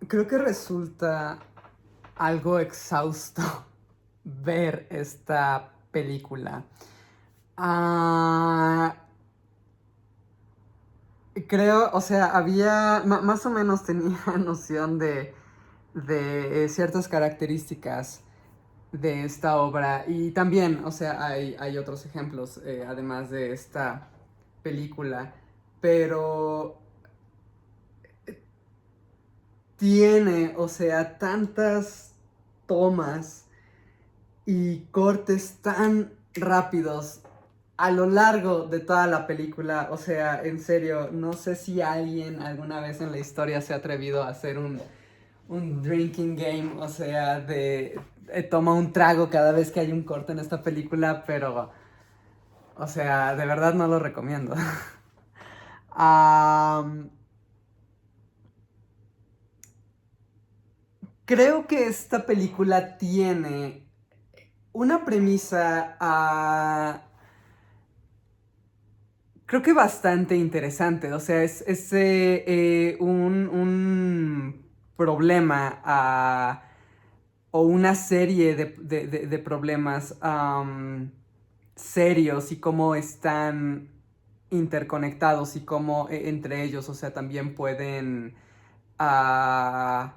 creo que resulta algo exhausto ver esta película. Ah, creo, o sea, más o menos tenía noción de ciertas características de esta obra y también, o sea, hay otros ejemplos además de esta película, pero tiene, o sea, tantas tomas y cortes tan rápidos a lo largo de toda la película. O sea, en serio, no sé si alguien alguna vez en la historia se ha atrevido a hacer un drinking game, o sea, toma un trago cada vez que hay un corte en esta película, pero, o sea, de verdad no lo recomiendo. Am, creo que esta película tiene una premisa creo que bastante interesante. O sea, es un problema o una serie de problemas serios y cómo están interconectados y cómo entre ellos, o sea, también pueden, ah,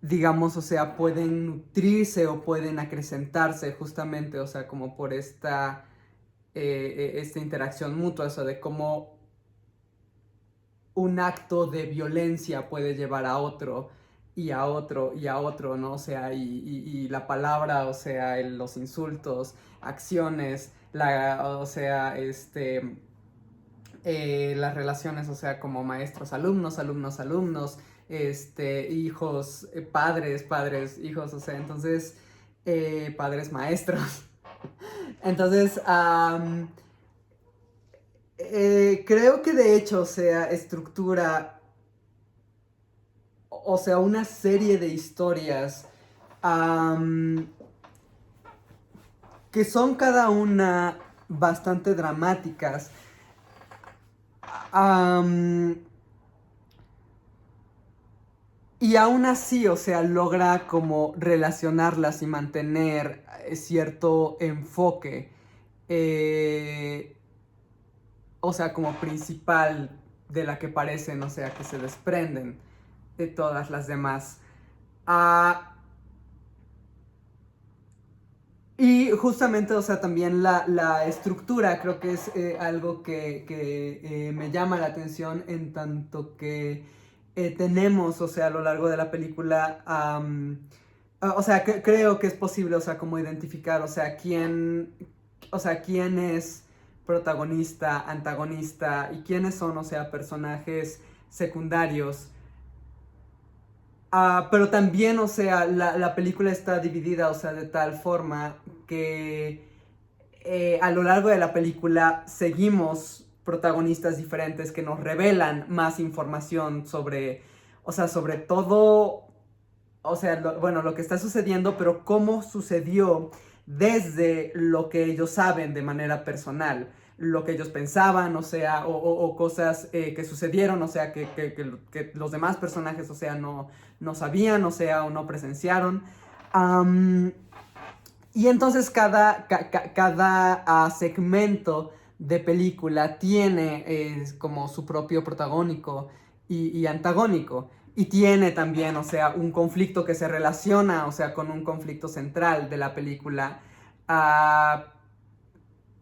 digamos, o sea, pueden nutrirse o pueden acrecentarse justamente, o sea, como por esta interacción mutua, eso de cómo un acto de violencia puede llevar a otro y a otro y a otro, ¿no? O sea, y la palabra, o sea, los insultos, acciones, o sea, las relaciones, o sea, como maestros, alumnos, alumnos, alumnos, hijos, padres, padres, hijos, o sea, entonces, padres, maestros. Entonces, creo que de hecho, o sea, estructura, o sea, una serie de historias am, que son cada una bastante dramáticas. am, y aún así, o sea, logra como relacionarlas y mantener cierto enfoque, eh, o sea, como principal de la que parecen, o sea, que se desprenden de todas las demás. Ah, y justamente, o sea, también la estructura creo que es algo que me llama la atención en tanto que tenemos, o sea, a lo largo de la película, o sea, creo que es posible, o sea, como identificar, o sea, quién es protagonista, antagonista y quiénes son, o sea, personajes secundarios. Pero también, o sea, la película está dividida, o sea, de tal forma que a lo largo de la película seguimos protagonistas diferentes que nos revelan más información sobre, o sea, sobre todo, o sea, bueno, lo que está sucediendo, pero cómo sucedió desde lo que ellos saben de manera personal, lo que ellos pensaban, o sea, o cosas que sucedieron, o sea, que los demás personajes, o sea, no sabían, o sea, o no presenciaron. Um, y entonces cada segmento de película tiene como su propio protagónico y antagónico. Y tiene también, o sea, un conflicto que se relaciona, o sea, con un conflicto central de la película. Ah,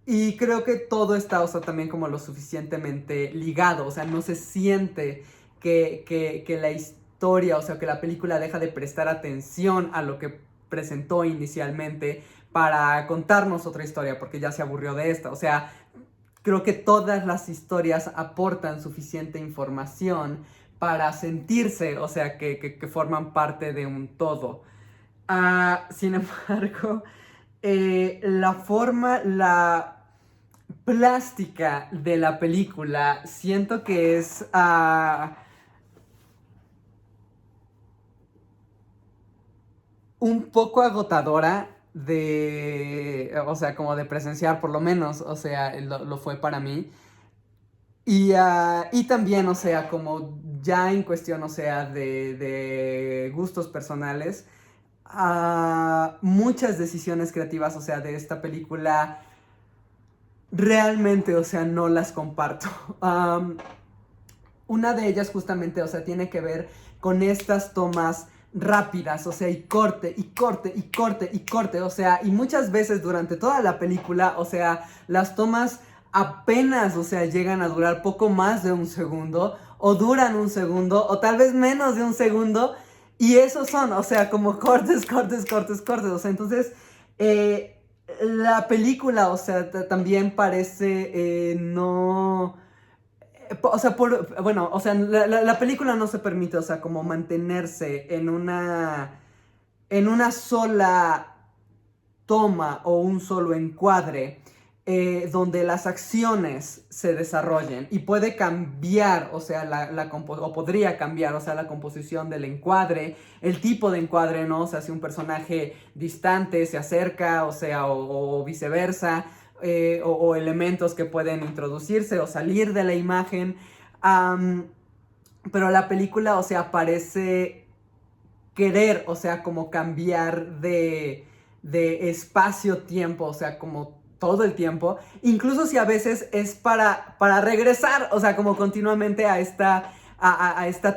y creo que todo está, o sea, también como lo suficientemente ligado, o sea, no se siente que la historia, o sea, que la película deja de prestar atención a lo que presentó inicialmente para contarnos otra historia, porque ya se aburrió de esta, o sea, creo que todas las historias aportan suficiente información para sentirse, o sea, que forman parte de un todo. Sin embargo, la plástica de la película, siento que es un poco agotadora o sea, como de presenciar por lo menos, o sea, lo fue para mí. Y también, o sea, como ya en cuestión, o sea, de gustos personales, muchas decisiones creativas, o sea, de esta película, realmente, o sea, no las comparto. Una de ellas justamente, o sea, tiene que ver con estas tomas rápidas, o sea, y corte, y corte, y corte, y corte, o sea, y muchas veces durante toda la película, o sea, las tomas apenas, o sea, llegan a durar poco más de un segundo, o duran un segundo, o tal vez menos de un segundo, y esos son, o sea, como cortes, cortes, cortes, cortes, o sea, entonces, la película, o sea, también parece no... O sea, bueno, o sea, la película no se permite, o sea, como mantenerse en una sola toma o un solo encuadre donde las acciones se desarrollen y puede cambiar, o sea, o podría cambiar, o sea, la composición del encuadre, el tipo de encuadre, ¿no? O sea, si un personaje distante se acerca, o sea, o viceversa, o elementos que pueden introducirse o salir de la imagen. Pero la película, o sea, parece querer, o sea, como cambiar de espacio-tiempo, o sea, como todo el tiempo, incluso si a veces es para regresar, o sea, como continuamente a esta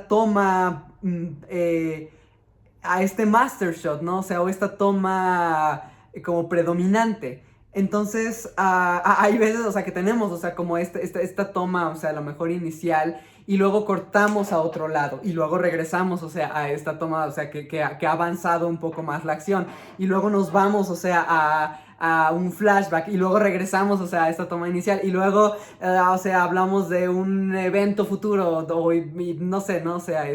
toma, a este master shot, ¿no? O sea, o esta toma como predominante. Entonces, hay veces, o sea, que tenemos, o sea, como esta toma, o sea, a lo mejor inicial, y luego cortamos a otro lado, y luego regresamos, o sea, a esta toma, o sea, que ha avanzado un poco más la acción, y luego nos vamos, o sea, a un flashback, y luego regresamos, o sea, a esta toma inicial, y luego, o sea, hablamos de un evento futuro, o y no sé, no, o sea,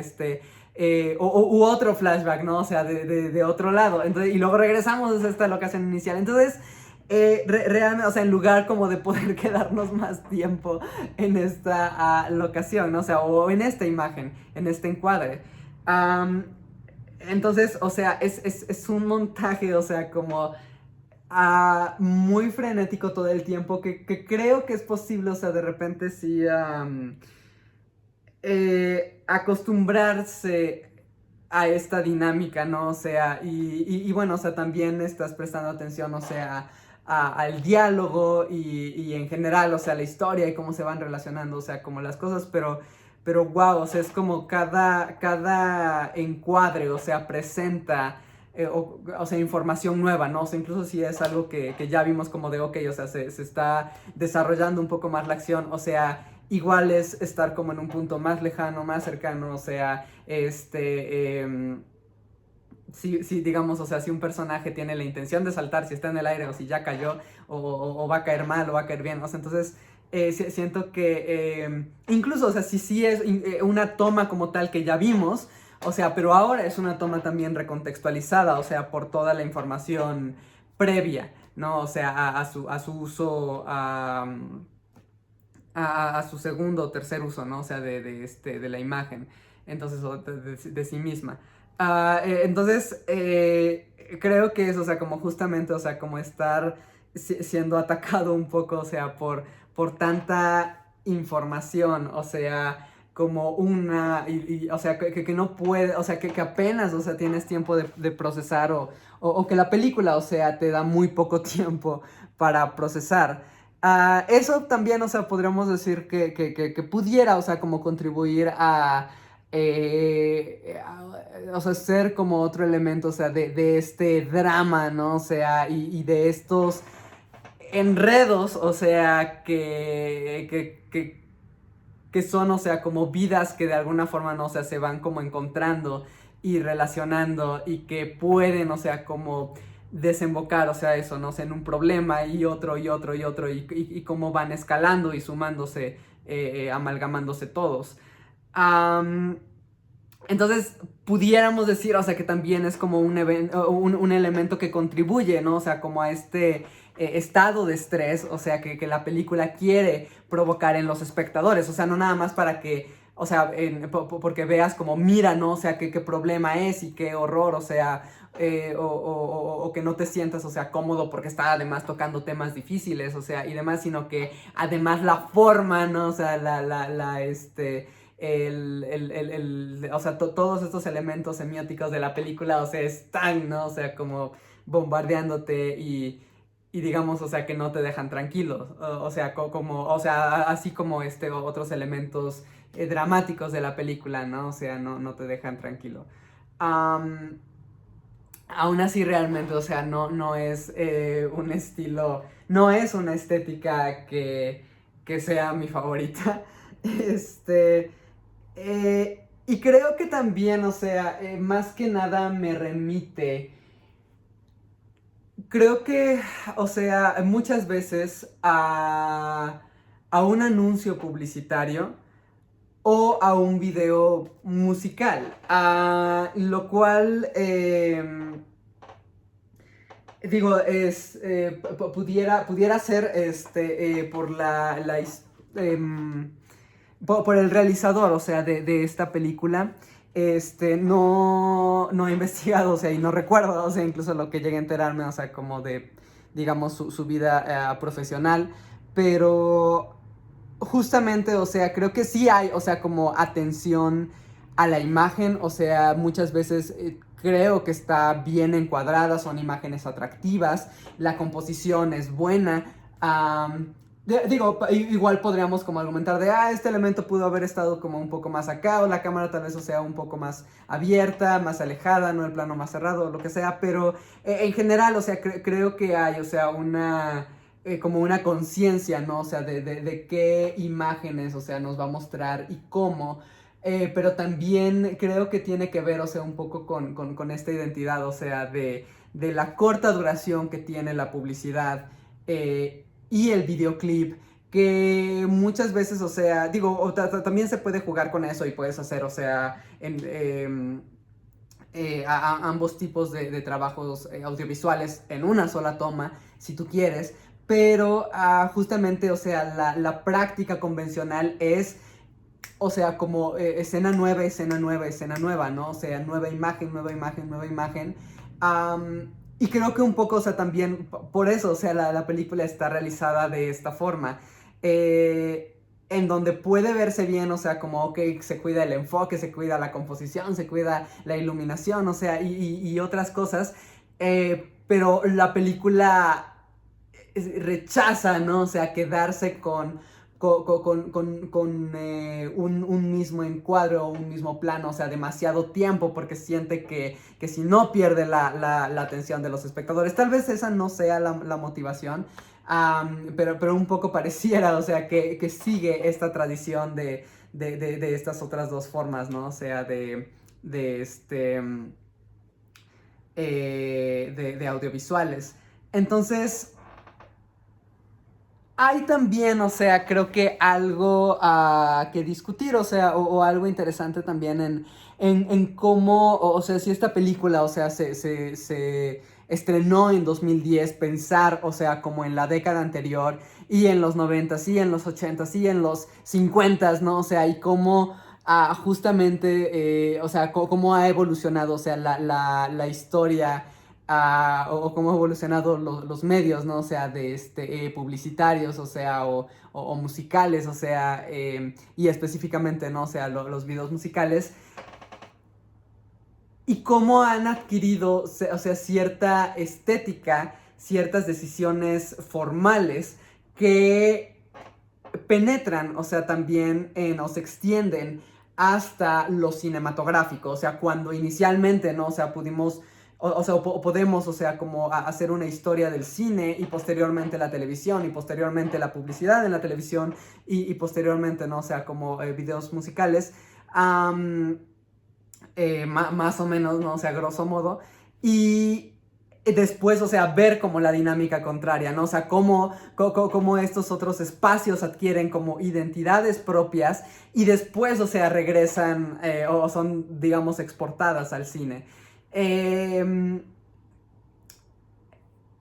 u otro flashback, ¿no? O sea, de otro lado. Entonces, y luego regresamos a esta locación inicial. Entonces, realmente, o sea, en lugar como de poder quedarnos más tiempo en esta locación, ¿no? O sea, o en esta imagen, en este encuadre. Entonces, o sea, es un montaje, o sea, como muy frenético todo el tiempo, que creo que es posible, o sea, de repente sí acostumbrarse a esta dinámica, ¿no? O sea, y bueno, o sea, también estás prestando atención, o sea, al diálogo y en general, o sea, la historia y cómo se van relacionando, o sea, como las cosas, pero wow, o sea, es como cada encuadre, o sea, presenta, o sea, información nueva, ¿no? O sea, incluso si es algo que ya vimos como de, ok, o sea, se está desarrollando un poco más la acción, o sea, igual es estar como en un punto más lejano, más cercano, o sea, si digamos, o sea, si un personaje tiene la intención de saltar, si está en el aire o si ya cayó, o va a caer mal o va a caer bien, o sea, entonces siento que incluso, o sea, si sí es una toma como tal que ya vimos, o sea, pero ahora es una toma también recontextualizada, o sea, por toda la información previa, ¿no? O sea, a su uso, a su segundo o tercer uso, ¿no? O sea, de la imagen, entonces, o de sí misma. Entonces, creo que es, o sea, como justamente, o sea, como estar siendo atacado un poco, o sea, por tanta información, o sea, como o sea, que no puede, o sea, que apenas, o sea, tienes tiempo de procesar, o que la película, o sea, te da muy poco tiempo para procesar. Eso también, o sea, podríamos decir que pudiera, o sea, como contribuir o sea, ser como otro elemento, o sea, de este drama, ¿no? O sea, y de estos enredos, o sea, que son, o sea, como vidas que de alguna forma, no, o sea, se van como encontrando y relacionando y que pueden, o sea, como desembocar, o sea, eso, no sé, en un problema y otro y otro y otro y cómo van escalando y sumándose, amalgamándose todos. Am, entonces, pudiéramos decir, o sea, que también es como un elemento que contribuye, ¿no? O sea, como a este estado de estrés, o sea, que la película quiere provocar en los espectadores, o sea, no nada más para que, o sea, porque veas como, mira, ¿no? O sea, qué problema es y qué horror, o sea, o que no te sientas, o sea, cómodo porque está además tocando temas difíciles, o sea, y demás, sino que además la forma, ¿no? O sea, o sea, todos estos elementos semióticos de la película, o sea, están, ¿no? O sea, como bombardeándote y digamos, o sea, que no te dejan tranquilos, o sea, o sea, así como otros elementos dramáticos de la película, ¿no? O sea, no te dejan tranquilo. Am, Aún así realmente, o sea, no es un estilo, no es una estética que sea mi favorita. Este, y creo que también, o sea, más que nada me remite, creo que, o sea, muchas veces a un anuncio publicitario o a un video musical, lo cual digo, pudiera ser por por el realizador, o sea, de esta película. No he investigado, o sea, y no recuerdo, o sea, incluso lo que llegué a enterarme, o sea, como de, digamos, su vida profesional, pero justamente, o sea, creo que sí hay, o sea, como atención a la imagen, o sea, muchas veces creo que está bien encuadrada, son imágenes atractivas, la composición es buena. Digo, igual podríamos como argumentar de, este elemento pudo haber estado como un poco más acá, o la cámara tal vez, o sea, un poco más abierta, más alejada, no el plano más cerrado, o lo que sea, pero en general, o sea, creo que hay, o sea, como una conciencia, ¿no? O sea, de qué imágenes, o sea, nos va a mostrar y cómo. Pero también creo que tiene que ver, o sea, un poco con esta identidad, o sea, de la corta duración que tiene la publicidad y el videoclip, que muchas veces, o sea, digo, también se puede jugar con eso y puedes hacer, o sea, ambos tipos de trabajos audiovisuales en una sola toma, si tú quieres, pero justamente, o sea, la práctica convencional es, o sea, como escena nueva, escena nueva, escena nueva, ¿no? O sea, nueva imagen, nueva imagen, nueva imagen. Y creo que un poco, o sea, también por eso, o sea, la película está realizada de esta forma. En donde puede verse bien, o sea, como, ok, se cuida el enfoque, se cuida la composición, se cuida la iluminación, o sea, y otras cosas. Pero la película rechaza, ¿no? O sea, quedarse con un mismo encuadro, un mismo plano, o sea, demasiado tiempo, porque siente que si no pierde la atención de los espectadores. Tal vez esa no sea la motivación, pero un poco pareciera, o sea, que sigue esta tradición de estas otras dos formas, ¿no? O sea, de este... de audiovisuales. Entonces, hay también, o sea, creo que algo que discutir, o sea, o algo interesante también en cómo, o sea, si esta película, o sea, se estrenó en 2010, pensar, o sea, como en la década anterior, y en los 90s, y en los 80s, y en los 50s, ¿no? O sea, y cómo justamente, o sea, cómo ha evolucionado, o sea, la historia o cómo han evolucionado los medios, ¿no? O sea, publicitarios, o sea, o musicales, o sea, y específicamente, ¿no? O sea, los videos musicales. Y cómo han adquirido, o sea, cierta estética, ciertas decisiones formales que penetran, o sea, también o se extienden hasta lo cinematográfico, o sea, cuando inicialmente, ¿no? O sea, pudimos, o sea, podemos, o sea, como hacer una historia del cine y posteriormente la televisión y posteriormente la publicidad en la televisión y posteriormente, ¿no? O sea, como videos musicales, más o menos, ¿no? O sea, grosso modo, y después, o sea, ver como la dinámica contraria, ¿no? O sea, cómo estos otros espacios adquieren como identidades propias y después, o sea, regresan o son, digamos, exportadas al cine.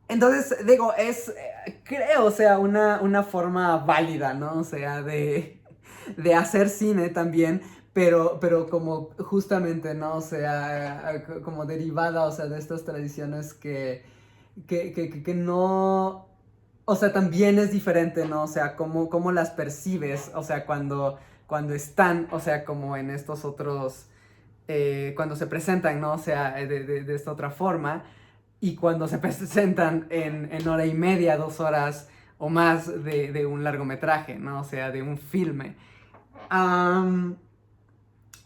Entonces, digo, creo, o sea, una forma válida, ¿no? O sea, de hacer cine también, pero como justamente, ¿no? O sea, como derivada, o sea, de estas tradiciones que no... o sea, también es diferente, ¿no? O sea, cómo las percibes, o sea, cuando están, o sea, como en estos otros, cuando se presentan, ¿no? O sea, de esta otra forma, y cuando se presentan en hora y media, 2 horas o más de un largometraje, ¿no? O sea, de un filme. Am,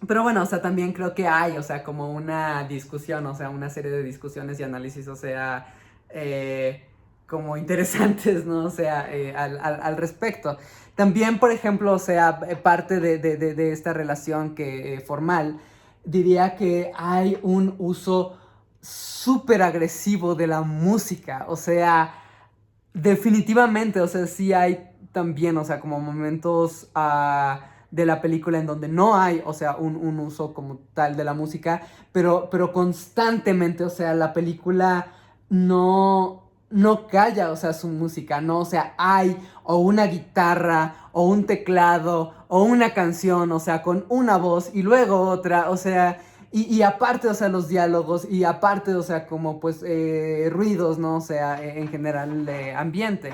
pero bueno, o sea, también creo que hay, o sea, como una discusión, o sea, una serie de discusiones y análisis, o sea, eh, como interesantes, ¿no? O sea, al respecto. También, por ejemplo, o sea, parte de esta relación que, formal, diría que hay un uso súper agresivo de la música, o sea, definitivamente, o sea, sí hay también, o sea, como momentos de la película en donde no hay, o sea, un uso como tal de la música, pero constantemente, o sea, la película no calla, o sea, su música, ¿no? O sea, hay o una guitarra, o un teclado, o una canción, o sea, con una voz y luego otra, o sea, y aparte, o sea, los diálogos, y aparte, o sea, como pues ruidos, ¿no? O sea, en general, ambiente.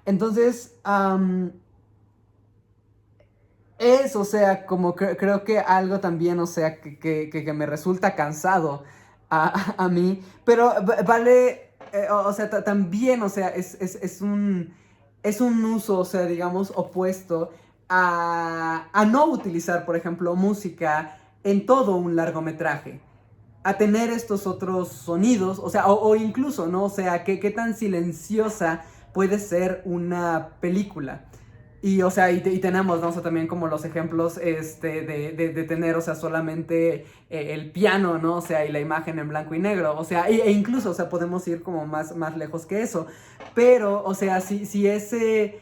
Entonces, o sea, como creo que algo también, o sea, que me resulta cansado a mí, pero vale, o sea, también, o sea, es un uso, o sea, digamos, opuesto a no utilizar, por ejemplo, música en todo un largometraje, a tener estos otros sonidos, o sea, o incluso, ¿no? O sea, qué tan silenciosa puede ser una película. Y, o sea, y tenemos, ¿no? O sea, también como los ejemplos, de tener, o sea, solamente el piano, ¿no? O sea, y la imagen en blanco y negro, o sea, e incluso, o sea, podemos ir como más lejos que eso. Pero, o sea, si ese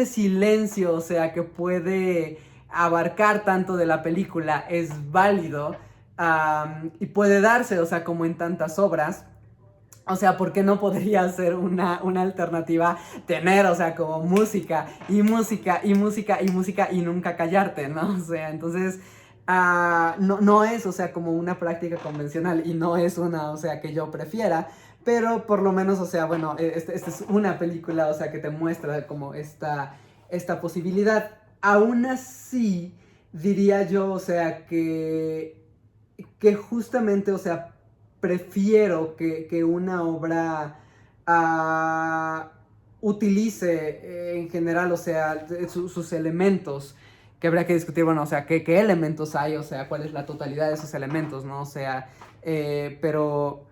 silencio, o sea, que puede abarcar tanto de la película es válido, y puede darse, o sea, como en tantas obras, o sea, ¿por qué no podría ser una alternativa tener, o sea, como música y música y música y música y nunca callarte, ¿no? O sea, entonces, no es, o sea, como una práctica convencional y no es una, o sea, que yo prefiera, pero por lo menos, o sea, bueno, esta es una película, o sea, que te muestra como esta posibilidad. Aún así, diría yo, o sea, que justamente, o sea, prefiero que una obra utilice en general, o sea, sus elementos, que habría que discutir, bueno, o sea, qué elementos hay, o sea, cuál es la totalidad de esos elementos, ¿no? O sea, pero...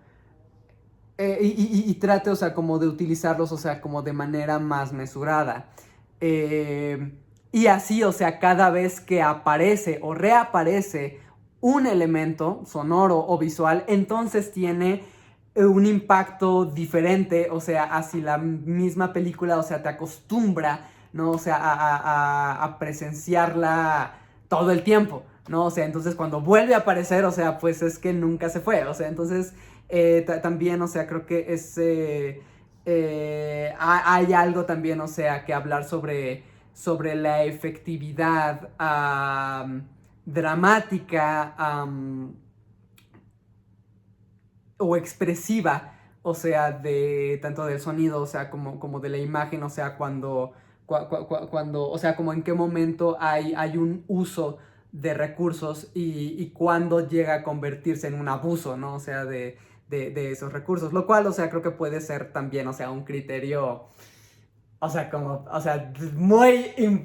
y trate, o sea, como de utilizarlos, o sea, como de manera más mesurada. Y así, o sea, cada vez que aparece o reaparece un elemento sonoro o visual, entonces tiene un impacto diferente, o sea, así la misma película, o sea, te acostumbra, ¿no? O sea, a presenciarla todo el tiempo, ¿no? O sea, entonces cuando vuelve a aparecer, o sea, pues es que nunca se fue, o sea, entonces también, o sea, creo que hay algo también, o sea, que hablar sobre la efectividad dramática, o expresiva, o sea, de tanto del sonido, o sea, como de la imagen, o sea, cuando, o sea, como en qué momento hay un uso de recursos y cuándo llega a convertirse en un abuso, ¿no? O sea, de esos recursos, lo cual, o sea, creo que puede ser también, o sea, un criterio, o sea, como, o sea,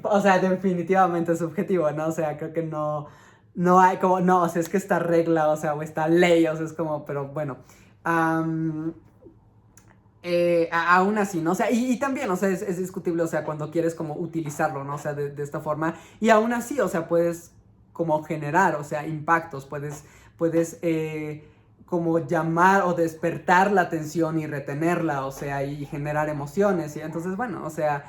o sea, definitivamente subjetivo, ¿no? O sea, creo que no hay como, no, o sea, es que esta regla, o sea, o esta ley, o sea, es como, pero bueno, am, aún así, ¿no? O sea, y también, o sea, es discutible, o sea, cuando quieres como utilizarlo, ¿no? O sea, de esta forma, y aún así, o sea, puedes como generar, o sea, impactos, puedes como llamar o despertar la atención y retenerla, o sea, y generar emociones, y entonces, bueno, o sea,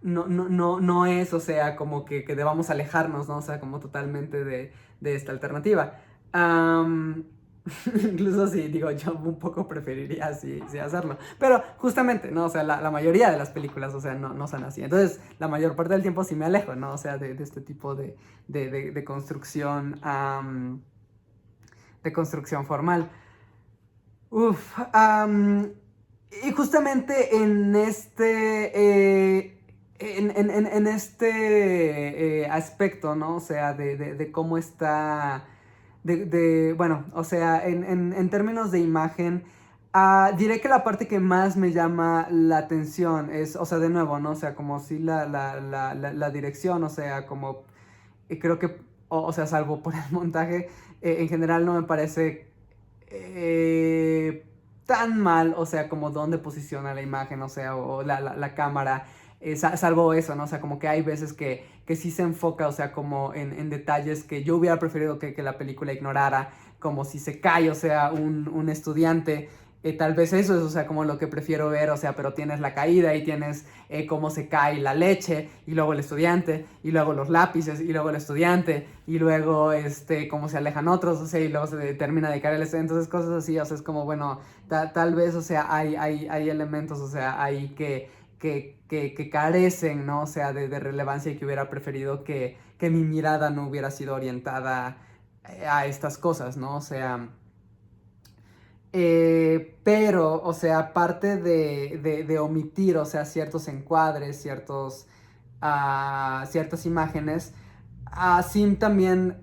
no es, o sea, como que debamos alejarnos, ¿no? O sea, como totalmente de esta alternativa. Incluso sí, digo, yo un poco preferiría sí hacerlo. Pero justamente, ¿no? O sea, la mayoría de las películas, o sea, no son así. Entonces, la mayor parte del tiempo sí me alejo, ¿no? O sea, de este tipo de construcción, de construcción formal. Uf, Y justamente en este aspecto, ¿no? O sea, de cómo está, bueno, o sea, en términos de imagen, diré que la parte que más me llama la atención es, o sea, de nuevo, ¿no? O sea, como si la dirección, o sea, como creo que, o sea, salvo por el montaje, en general no me parece tan mal, o sea, como dónde posiciona la imagen, o sea, o la cámara, salvo eso, ¿no? O sea, como que hay veces que sí se enfoca, o sea, como en detalles que yo hubiera preferido que la película ignorara, como si se cae, o sea, un estudiante. Tal vez eso es, o sea, como lo que prefiero ver, o sea, pero tienes la caída y tienes cómo se cae la leche, y luego el estudiante, y luego los lápices, y luego el estudiante, y luego, cómo se alejan otros, o sea, y luego se termina de caer el estudiante, entonces cosas así, o sea, es como, bueno, tal vez, o sea, hay elementos, o sea, ahí que carecen, ¿no? O sea, de relevancia y que hubiera preferido que mi mirada no hubiera sido orientada a estas cosas, ¿no? O sea... pero, o sea, aparte de omitir, o sea, ciertos encuadres, ciertas imágenes, así también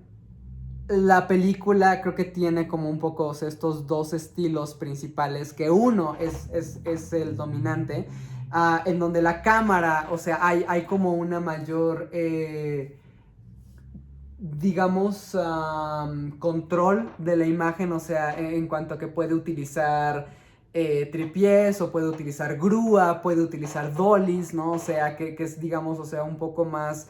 la película creo que tiene como un poco, o sea, estos dos estilos principales, que uno es el dominante, en donde la cámara, o sea, hay como una mayor... digamos, control de la imagen, o sea, en cuanto a que puede utilizar tripiés, o puede utilizar grúa, puede utilizar dollies, ¿no? O sea, que es, digamos, o sea, un poco más,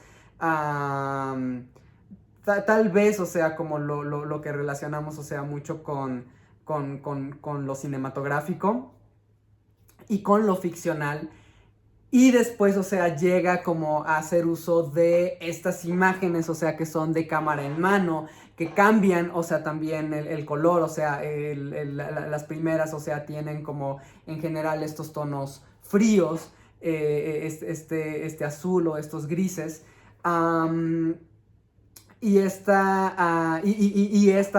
tal vez, o sea, como lo que relacionamos, o sea, mucho con lo cinematográfico y con lo ficcional. Y después, o sea, llega como a hacer uso de estas imágenes, o sea, que son de cámara en mano, que cambian, o sea, también el color, o sea, las primeras, o sea, tienen como en general estos tonos fríos, este azul o estos grises. Um, y esta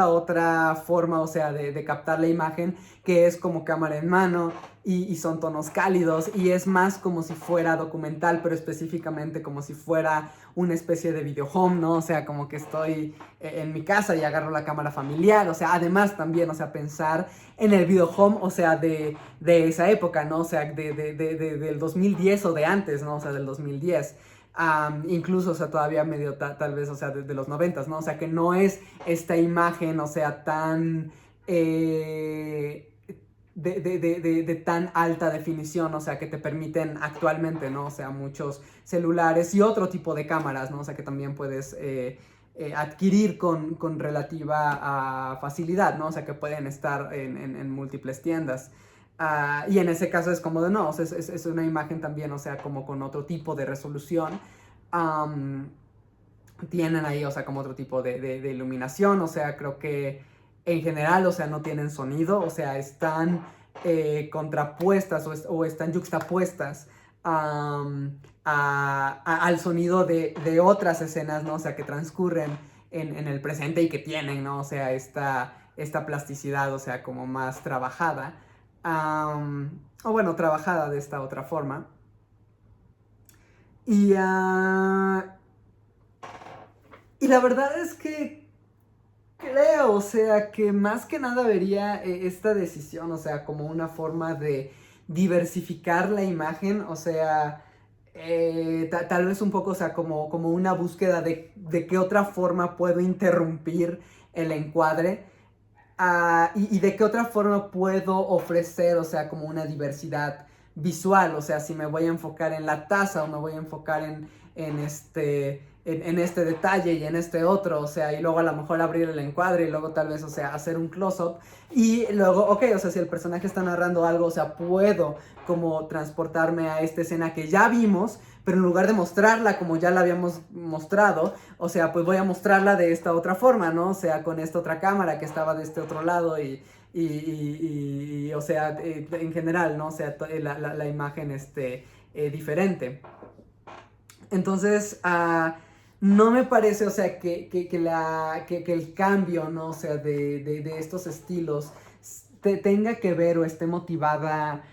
otra forma, o sea, de captar la imagen, que es como cámara en mano, y son tonos cálidos, y es más como si fuera documental, pero específicamente como si fuera una especie de video home, ¿no? O sea, como que estoy en mi casa y agarro la cámara familiar, o sea, además también, o sea, pensar en el video home, o sea, de esa época, ¿no? O sea, del 2010 o de antes, ¿no? O sea, del 2010. Incluso, o sea, todavía medio tal vez, o sea, desde los 90, ¿no? O sea, que no es esta imagen, o sea, tan... de tan alta definición, o sea, que te permiten actualmente, ¿no? O sea, muchos celulares y otro tipo de cámaras, ¿no? O sea, que también puedes adquirir con relativa facilidad, ¿no? O sea, que pueden estar en múltiples tiendas. Y en ese caso es como de no, o sea, es una imagen también, o sea, como con otro tipo de resolución. Um, Tienen ahí, o sea, como otro tipo de iluminación, o sea, creo que en general, o sea, no tienen sonido, o sea, están contrapuestas o están yuxtapuestas al sonido de otras escenas, ¿no? O sea, que transcurren en el presente y que tienen, ¿no? O sea, esta plasticidad, o sea, como más trabajada. O bueno, trabajada de esta otra forma. Y, y la verdad es que creo, o sea, que más que nada vería esta decisión, o sea, como una forma de diversificar la imagen, o sea, tal vez un poco, o sea, como una búsqueda de qué otra forma puedo interrumpir el encuadre. Y de qué otra forma puedo ofrecer, o sea, como una diversidad visual, o sea, si me voy a enfocar en la taza o me voy a enfocar en este detalle y en este otro, o sea, y luego a lo mejor abrir el encuadre y luego tal vez, o sea, hacer un close-up y luego, ok, o sea, si el personaje está narrando algo, o sea, puedo como transportarme a esta escena que ya vimos, pero en lugar de mostrarla como ya la habíamos mostrado, o sea, pues voy a mostrarla de esta otra forma, ¿no? O sea, con esta otra cámara que estaba de este otro lado o sea, en general, ¿no? O sea, la imagen diferente. Entonces, no me parece, o sea, que el cambio, ¿no? O sea, de estos estilos tenga que ver o esté motivada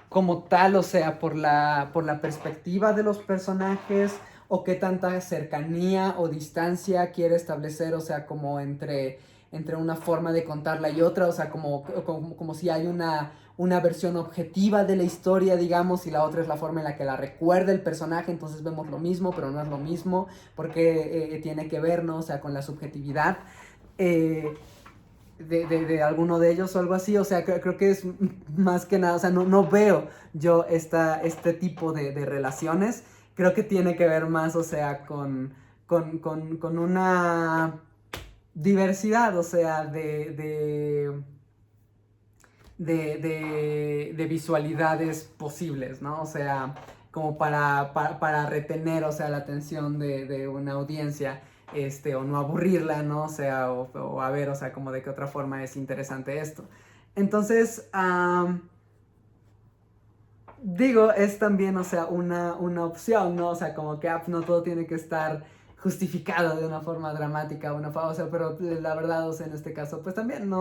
como tal, o sea, por la perspectiva de los personajes, o qué tanta cercanía o distancia quiere establecer, o sea, como entre una forma de contarla y otra, o sea, como si hay una versión objetiva de la historia, digamos, y la otra es la forma en la que la recuerda el personaje, entonces vemos lo mismo, pero no es lo mismo, porque tiene que ver, ¿no? O sea, con la subjetividad. Eh, de alguno de ellos o algo así, o sea, creo que es más que nada, o sea, no veo yo este tipo de relaciones, creo que tiene que ver más, o sea, con una diversidad, o sea, de visualidades posibles, ¿no? O sea, como para retener, o sea, la atención de una audiencia, o no aburrirla, ¿no? O sea, o a ver, o sea, como de qué otra forma es interesante esto. Entonces, digo, es también, o sea, una opción, ¿no? O sea, como que no todo tiene que estar justificado de una forma dramática, o sea, pero la verdad, o sea, en este caso, pues también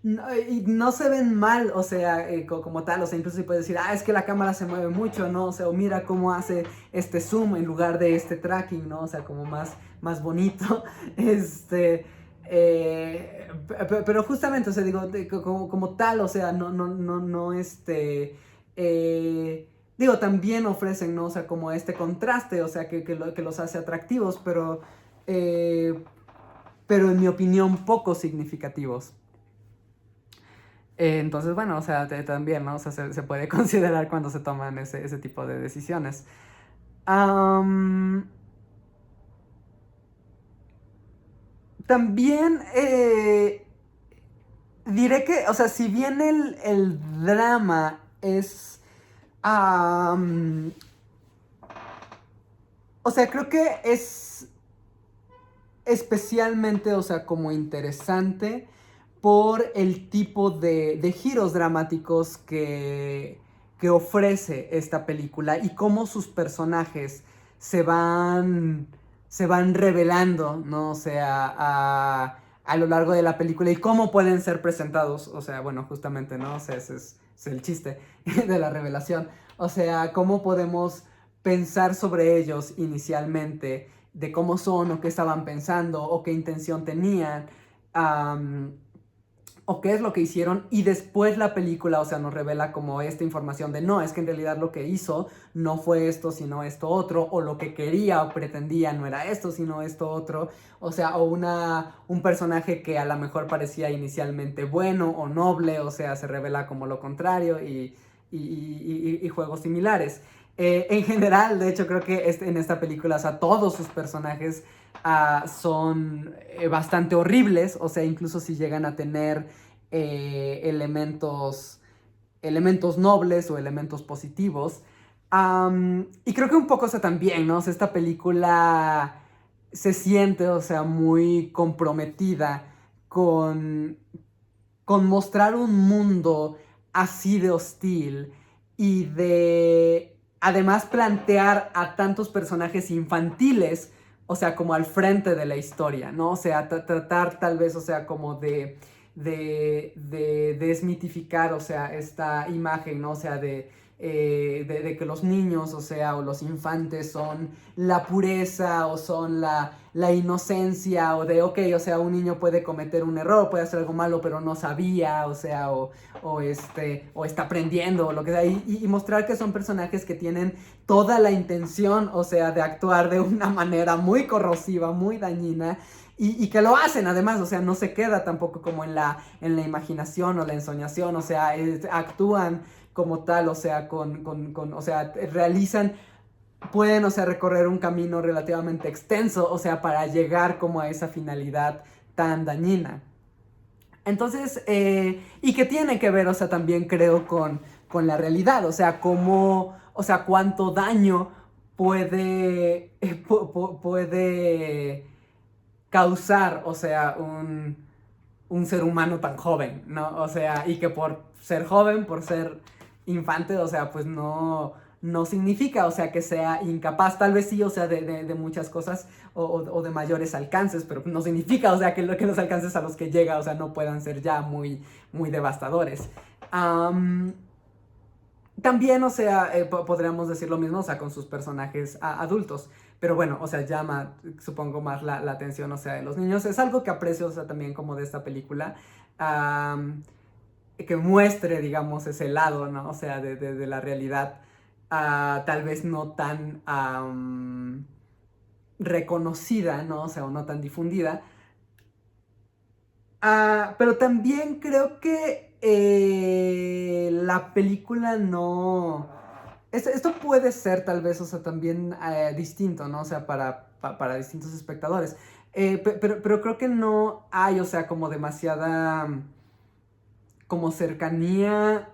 y no se ven mal, o sea, como tal, o sea, incluso se puede decir, es que la cámara se mueve mucho, ¿no? O sea, o mira cómo hace este zoom en lugar de este tracking, ¿no? O sea, como más bonito, pero justamente, o sea, digo, como tal, o sea, digo, también ofrecen, ¿no? O sea, como este contraste, o sea, que los hace atractivos, eh, pero en mi opinión poco significativos. Entonces, bueno, o sea, también, ¿no? O sea, se puede considerar cuando se toman ese tipo de decisiones. También diré que, o sea, si bien el drama es... o sea, creo que es especialmente, o sea, como interesante por el tipo de giros dramáticos que ofrece esta película y cómo sus personajes se van, se van revelando, ¿no? O sea, a lo largo de la película y cómo pueden ser presentados, o sea, bueno, justamente, ¿no? O sea, ese es el chiste de la revelación. O sea, cómo podemos pensar sobre ellos inicialmente, de cómo son o qué estaban pensando o qué intención tenían, um, o qué es lo que hicieron, y después la película, o sea, nos revela como esta información de no, es que en realidad lo que hizo no fue esto, sino esto otro, o lo que quería o pretendía no era esto, sino esto otro, o sea, o un personaje que a lo mejor parecía inicialmente bueno o noble, o sea, se revela como lo contrario y juegos similares. En general, de hecho, creo que en esta película, o sea, todos sus personajes son bastante horribles, o sea, incluso si llegan a tener elementos nobles o elementos positivos. Y creo que un poco, o sea, también, ¿no? O sea, esta película se siente, o sea, muy comprometida con, con mostrar un mundo así de hostil y de además plantear a tantos personajes infantiles, o sea, como al frente de la historia, ¿no? O sea, tratar tal vez, o sea, como de desmitificar, o sea, esta imagen, ¿no? O sea, de que los niños, o sea, o los infantes son la pureza o son la inocencia, o de, ok, o sea, un niño puede cometer un error, puede hacer algo malo, pero no sabía, o sea, o está aprendiendo, o lo que sea, y mostrar que son personajes que tienen toda la intención, o sea, de actuar de una manera muy corrosiva, muy dañina, y que lo hacen además, o sea, no se queda tampoco como en la imaginación o la ensoñación, o sea, actúan como tal, o sea, o sea, pueden, o sea, recorrer un camino relativamente extenso, o sea, para llegar como a esa finalidad tan dañina. Entonces, y que tiene que ver, o sea, también creo con la realidad, o sea, o sea, cuánto daño puede causar, o sea, un ser humano tan joven, ¿no? O sea, y que por ser joven, por ser infante, o sea, pues no significa, o sea, que sea incapaz, tal vez sí, o sea, de muchas cosas o de mayores alcances, pero no significa, o sea, que los alcances a los que llega, o sea, no puedan ser ya muy devastadores. También, o sea, podríamos decir lo mismo, o sea, con sus personajes adultos. Pero bueno, o sea, llama, supongo, más la atención, o sea, de los niños. Es algo que aprecio, o sea, también como de esta película. am, que muestre, digamos, ese lado, ¿no? O sea, de la realidad. Tal vez no tan reconocida, ¿no? O sea, o no tan difundida. Pero también creo que la película no... Esto puede ser tal vez, o sea, también distinto, ¿no? O sea, para distintos espectadores. Pero creo que no hay, o sea, como demasiada como cercanía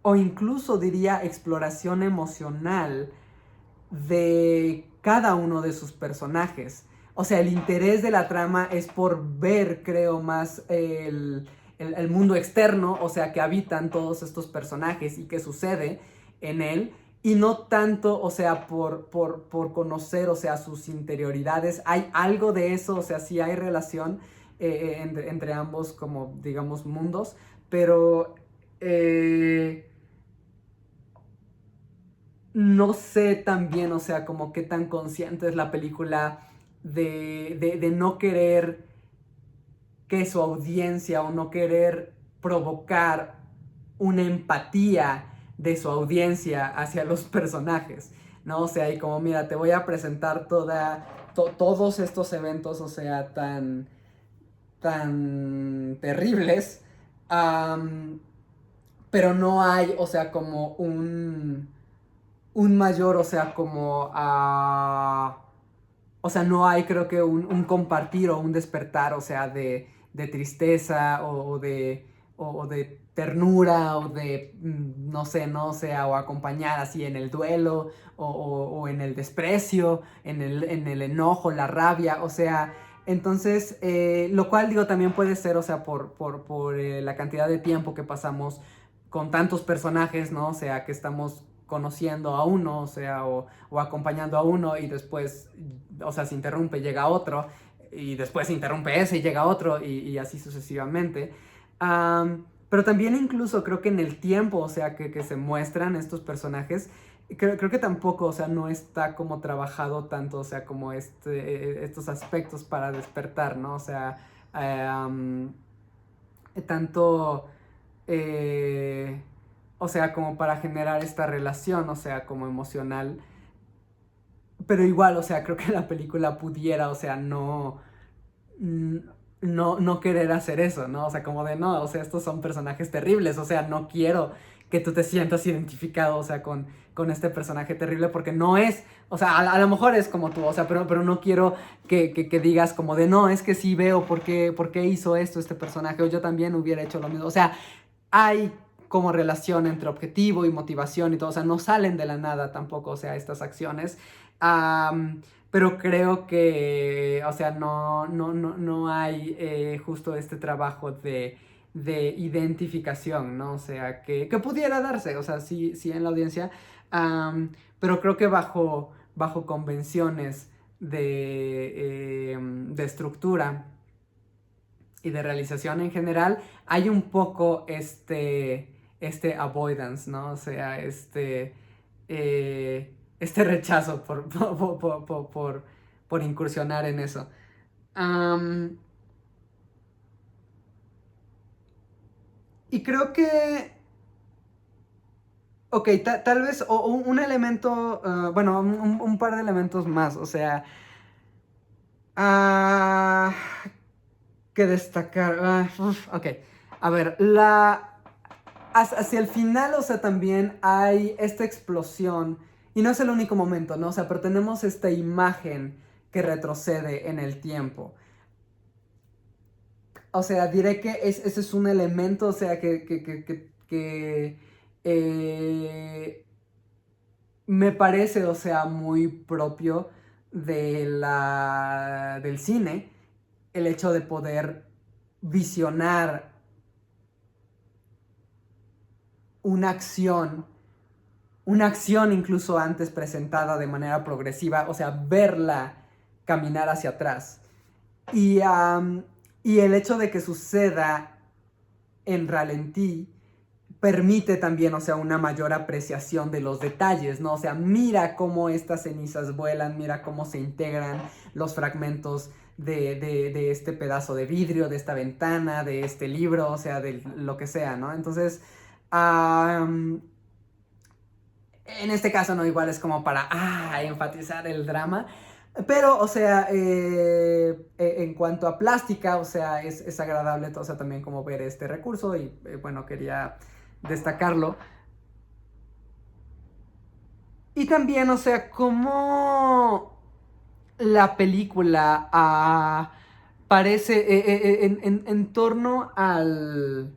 o incluso diría exploración emocional de cada uno de sus personajes. O sea, el interés de la trama es por ver, creo, más el mundo externo, o sea, que habitan todos estos personajes y qué sucede en él, y no tanto, o sea, por conocer, o sea, sus interioridades. Hay algo de eso, o sea, sí hay relación entre ambos, como, digamos, mundos, pero... no sé también, o sea, como qué tan consciente es la película de no querer que su audiencia o no querer provocar una empatía de su audiencia hacia los personajes, ¿no? O sea, y como, mira, te voy a presentar todos estos eventos, o sea, tan terribles, am, pero no hay, o sea, como un mayor, o sea, como o sea, no hay creo que un compartir o un despertar, o sea, de tristeza o de ternura o de, no sé, no, o sea, o acompañar así en el duelo o en el desprecio, en el enojo, la rabia, o sea, entonces, lo cual digo también puede ser, o sea, por la cantidad de tiempo que pasamos con tantos personajes, ¿no? O sea, que estamos conociendo a uno, o sea, o acompañando a uno y después, o sea, se interrumpe, llega otro, y después se interrumpe ese y llega otro, y así sucesivamente. Pero también incluso creo que en el tiempo, o sea, que se muestran estos personajes, creo que tampoco, o sea, no está como trabajado tanto, o sea, como estos aspectos para despertar, ¿no? O sea, tanto eh, o sea, como para generar esta relación, o sea, como emocional. Pero igual, o sea, creo que la película pudiera, o sea, no querer hacer eso, ¿no? O sea, como de no, o sea, estos son personajes terribles, o sea, no quiero que tú te sientas identificado, o sea, con este personaje terrible porque no es, o sea, a lo mejor es como tú, o sea, pero no quiero que digas como de no, es que sí veo por qué hizo esto este personaje, o yo también hubiera hecho lo mismo, o sea, hay como relación entre objetivo y motivación y todo, o sea, no salen de la nada tampoco, o sea, estas acciones. Pero creo que, o sea, no hay justo este trabajo de identificación, ¿no? O sea, que pudiera darse, o sea, sí en la audiencia, pero creo que bajo convenciones de estructura y de realización en general, hay un poco este avoidance, ¿no? O sea, este rechazo por incursionar en eso. Am, y creo que, ok, tal vez un elemento, bueno, un par de elementos más, o sea, ah, que destacar. Ok, a ver, hacia el final, o sea, también hay esta explosión, y no es el único momento, ¿no? O sea, pero tenemos esta imagen que retrocede en el tiempo. O sea, diré que ese es un elemento, o sea, que me parece, o sea, muy propio del cine, el hecho de poder visionar una acción una acción incluso antes presentada de manera progresiva, o sea, verla caminar hacia atrás. Y, y el hecho de que suceda en ralentí permite también, o sea, una mayor apreciación de los detalles, ¿no? O sea, mira cómo estas cenizas vuelan, mira cómo se integran los fragmentos de este pedazo de vidrio, de esta ventana, de este libro, o sea, de lo que sea, ¿no? Entonces, en este caso, no, igual es como para enfatizar el drama. Pero, o sea, en cuanto a plástica, o sea, es agradable, o sea, también como ver este recurso y, bueno, quería destacarlo. Y también, o sea, cómo la película parece en torno al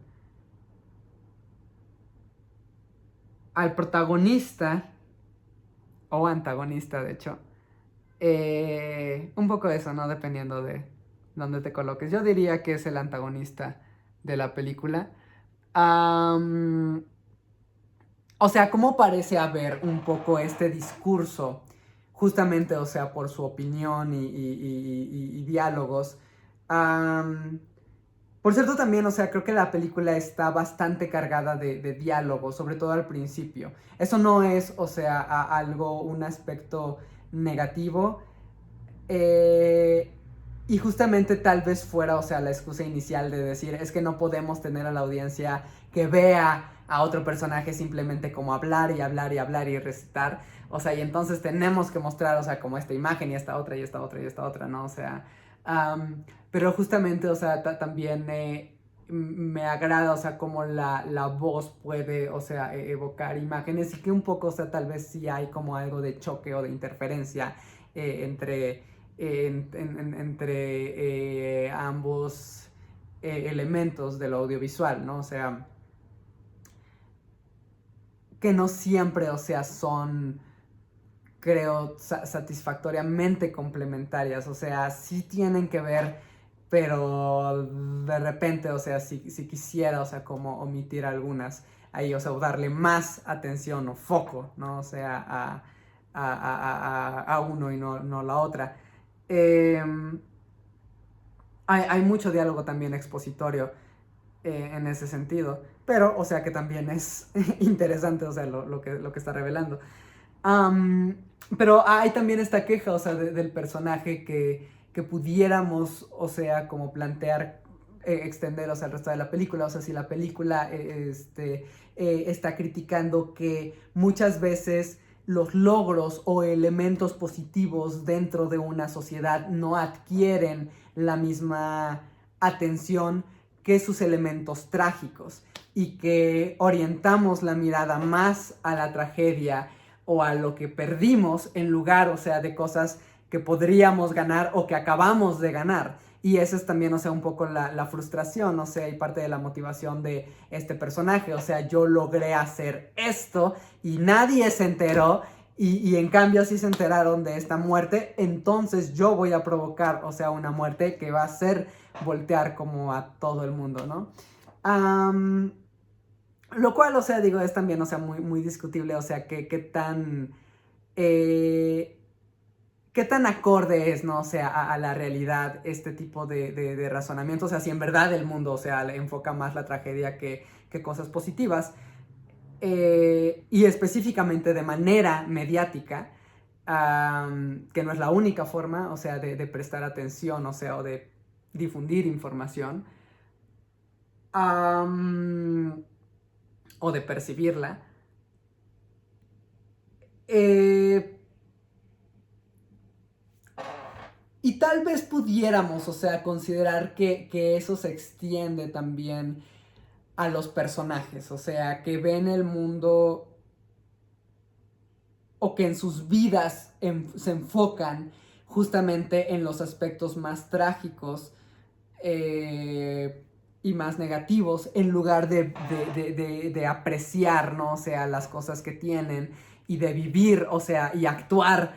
protagonista, o antagonista, de hecho. Un poco eso, ¿no? Dependiendo de dónde te coloques. Yo diría que es el antagonista de la película. Am, o sea, ¿cómo parece haber un poco este discurso? Justamente, o sea, por su opinión y diálogos. Am, por cierto, también, o sea, creo que la película está bastante cargada de diálogo, sobre todo al principio. Eso no es, o sea, un aspecto negativo. Eh, y justamente tal vez fuera, o sea, la excusa inicial de decir, es que no podemos tener a la audiencia que vea a otro personaje simplemente como hablar y hablar y hablar y recitar. O sea, y entonces tenemos que mostrar, o sea, como esta imagen y esta otra y esta otra y esta otra, ¿no? O sea, pero justamente, o sea, también me agrada, o sea, cómo la voz puede, o sea, evocar imágenes y que un poco, o sea, tal vez sí hay como algo de choque o de interferencia entre ambos elementos de lo audiovisual, ¿no? O sea, que no siempre, o sea, son, creo, satisfactoriamente complementarias, o sea, sí tienen que ver, pero de repente, o sea, si quisiera, o sea, como omitir algunas ahí, o sea, o darle más atención o foco, ¿no? O sea, a uno y no la otra. Eh, hay mucho diálogo también expositorio en ese sentido, pero, o sea, que también es interesante, o sea, lo que está revelando. Um, pero hay también esta queja, o sea, del personaje que pudiéramos, o sea, como plantear, extender, o sea, el resto de la película. O sea, si la película está criticando que muchas veces los logros o elementos positivos dentro de una sociedad no adquieren la misma atención que sus elementos trágicos y que orientamos la mirada más a la tragedia o a lo que perdimos en lugar, o sea, de cosas que podríamos ganar o que acabamos de ganar. Y esa es también, o sea, un poco la frustración, o sea, y parte de la motivación de este personaje. O sea, yo logré hacer esto y nadie se enteró y en cambio sí se enteraron de esta muerte, entonces yo voy a provocar, o sea, una muerte que va a hacer voltear como a todo el mundo, ¿no? Lo cual, o sea, digo, es también, o sea, muy discutible, o sea, qué tan... Eh, qué tan acorde es, ¿no? O sea, a la realidad este tipo de razonamiento. O sea, si en verdad el mundo, o sea, le enfoca más la tragedia que cosas positivas. Y específicamente de manera mediática, que no es la única forma, o sea, de prestar atención, o sea, o de difundir información. O de percibirla. Eh, y tal vez pudiéramos, o sea, considerar que eso se extiende también a los personajes, o sea, que ven el mundo o que en sus vidas se enfocan justamente en los aspectos más trágicos y más negativos en lugar de apreciar, ¿no? O sea, las cosas que tienen y de vivir, o sea, y actuar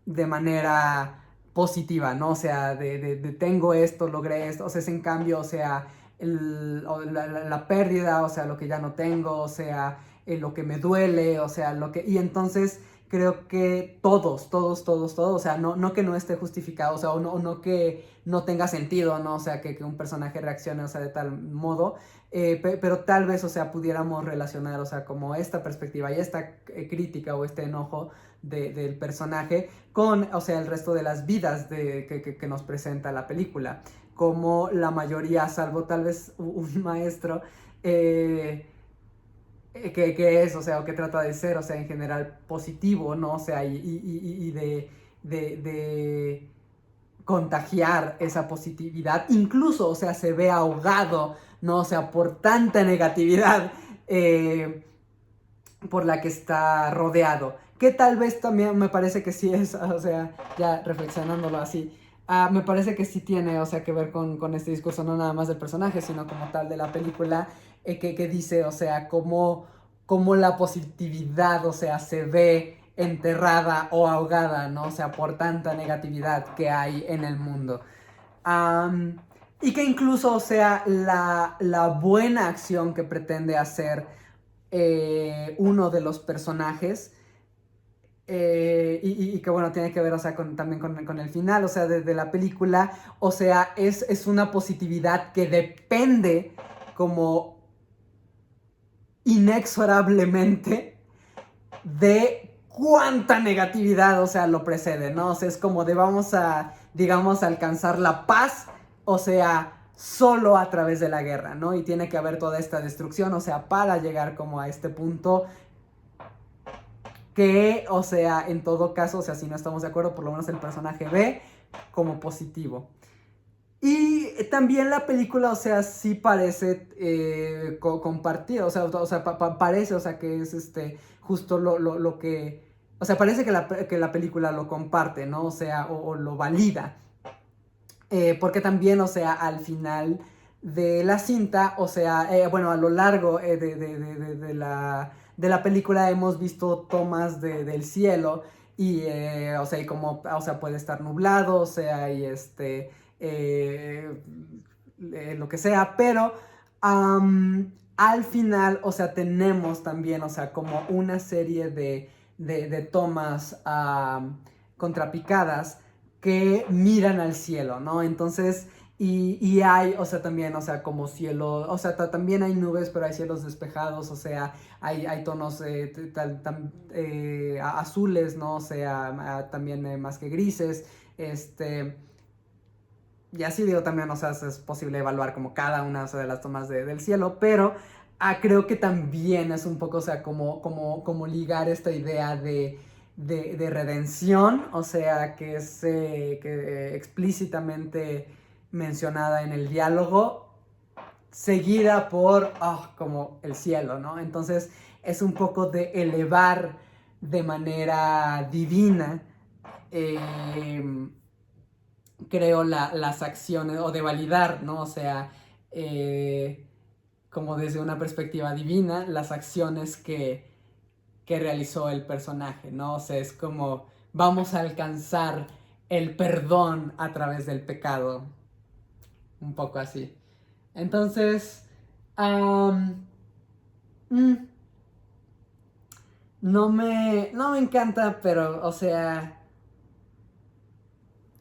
de manera positiva, ¿no? O sea, de tengo esto, logré esto, o sea, es en cambio, o sea, la pérdida, o sea, lo que ya no tengo, o sea, lo que me duele, o sea, lo que... Y entonces creo que todos, o sea, no que no esté justificado, o sea, o no que no tenga sentido, ¿no? O sea, que un personaje reaccione, o sea, de tal modo, pero tal vez, o sea, pudiéramos relacionar, o sea, como esta perspectiva y esta crítica o este enojo del personaje con, o sea, el resto de las vidas que nos presenta la película, como la mayoría, salvo tal vez un maestro, que es, o sea, o que trata de ser, o sea, en general positivo, ¿no? O sea, y de contagiar esa positividad, incluso, o sea, se ve ahogado, ¿no? O sea, por tanta negatividad por la que está rodeado, que tal vez también me parece que sí es, o sea, ya reflexionándolo así, me parece que sí tiene, o sea, que ver con este discurso, no nada más del personaje, sino como tal de la película, que dice, o sea, cómo la positividad, o sea, se ve enterrada o ahogada, ¿no? O sea, por tanta negatividad que hay en el mundo. Um, y que incluso, o sea, la buena acción que pretende hacer uno de los personajes, y que bueno, tiene que ver, o sea, también con el final, o sea, de la película, o sea, es una positividad que depende como inexorablemente de cuánta negatividad, o sea, lo precede, ¿no? O sea, es como de vamos a, digamos, alcanzar la paz, o sea, solo a través de la guerra, ¿no? Y tiene que haber toda esta destrucción, o sea, para llegar como a este punto que, o sea, en todo caso, o sea, si no estamos de acuerdo, por lo menos el personaje ve como positivo. Y también la película, o sea, sí parece compartir, parece, o sea, que es justo lo que, o sea, parece que la película lo comparte, ¿no? O sea, o lo valida. Porque también, o sea, al final de la cinta, o sea, bueno, a lo largo de la película hemos visto tomas del cielo y, o sea, y como, o sea, puede estar nublado, o sea, y eh, lo que sea, pero al final, o sea, tenemos también, o sea, como una serie de tomas contrapicadas que miran al cielo, ¿no? Entonces, y hay, o sea, también, o sea, como cielo, o sea, también hay nubes, pero hay cielos despejados, o sea, hay tonos azules, ¿no? O sea, también más que grises, y así digo también, o sea, es posible evaluar como cada una, o sea, de las tomas del cielo, pero creo que también es un poco, o sea, como ligar esta idea de redención, o sea, que es explícitamente mencionada en el diálogo, seguida por, como el cielo, ¿no? Entonces es un poco de elevar de manera divina, creo, las acciones, o de validar, ¿no? O sea, como desde una perspectiva divina, las acciones que realizó el personaje, ¿no? O sea, es como vamos a alcanzar el perdón a través del pecado, un poco así. Entonces, um, mm, no me encanta, pero, o sea,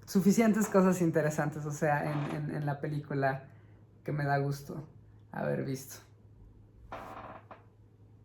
suficientes cosas interesantes, o sea, en la película que me da gusto haber visto.